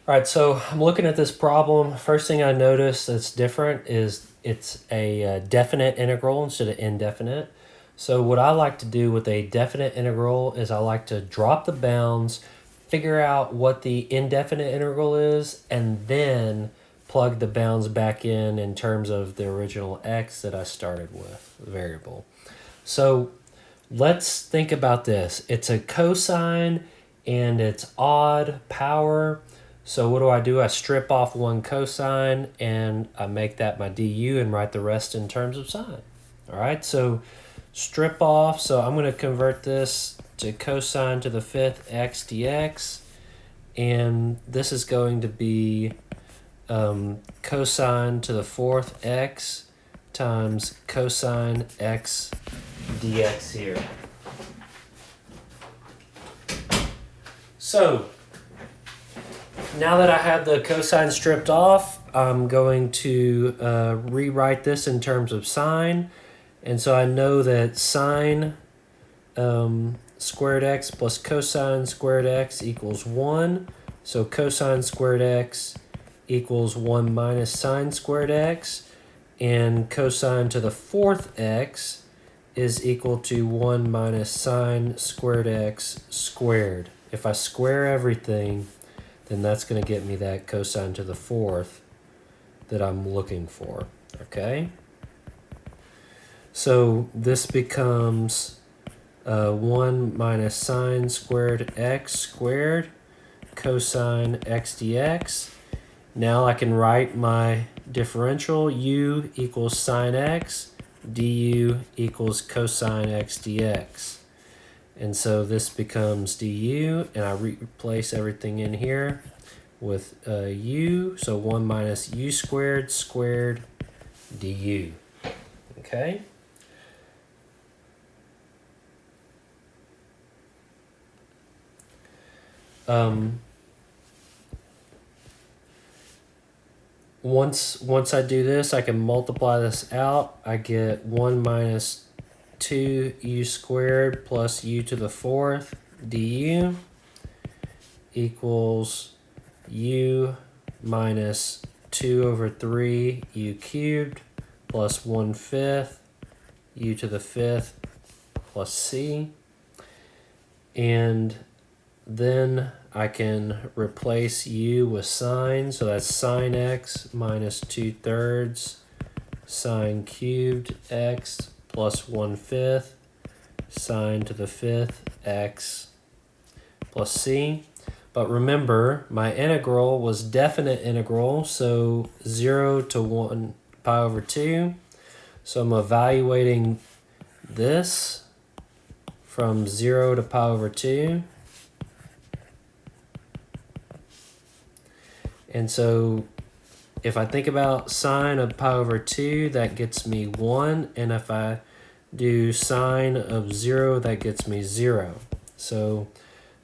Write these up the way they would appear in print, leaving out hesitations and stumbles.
All right, so I'm looking at this problem. First thing I notice that's different is it's a definite integral instead of indefinite. So what I like to do with a definite integral is I like to drop the bounds, figure out what the indefinite integral is, and then plug the bounds back in terms of the original x that I started with, the variable. So let's think about this. It's a cosine and it's odd power. So what do? I strip off one cosine and I make that my du and write the rest in terms of sine. All right, so strip off. So I'm going to convert this to cosine to the fifth x dx. And this is going to be cosine to the fourth x times cosine x dx here. So now that I have the cosine stripped off, I'm going to rewrite this in terms of sine. And so I know that sine squared x plus cosine squared x equals 1. So cosine squared x equals 1 minus sine squared x. And cosine to the fourth x is equal to 1 minus sine squared x squared. If I square everything, then that's going to get me that cosine to the fourth that I'm looking for, okay? So this becomes 1 minus sine squared x squared cosine x dx. Now I can write my differential. U equals sine x, du equals cosine x dx. And so this becomes du, and I replace everything in here with u. So 1 minus u squared squared du. Okay? Once I do this, I can multiply this out. I get 1 minus 2u squared plus u to the fourth du equals u minus 2 over 3 u cubed plus 1/5 u to the fifth plus c. And then I can replace u with sine, so that's sine x minus 2/3 sine cubed x plus 1/5 sine to the fifth x plus c. But remember, my integral was definite integral, so 0 to 1 pi over 2. So I'm evaluating this from 0 to pi over 2. And so if I think about sine of pi over 2, that gets me 1. And if I do sine of 0, that gets me 0. So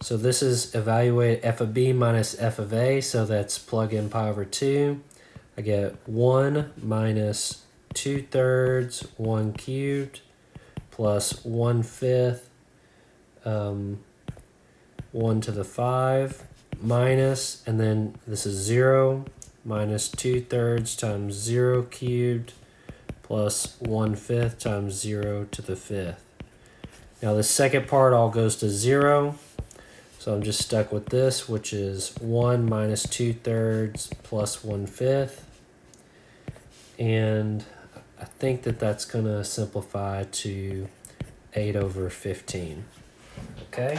this is evaluate f of b minus f of a. So that's plug in pi over 2. I get 1 minus 2/3 1 cubed plus 1/5 1 to the 5 minus, and then this is 0 minus 2/3 times 0 cubed plus 1/5 times 0 to the fifth. Now the second part all goes to 0, so I'm just stuck with this, which is 1 minus 2/3 plus 1/5. And I think that that's going to simplify to 8 over 15. Okay?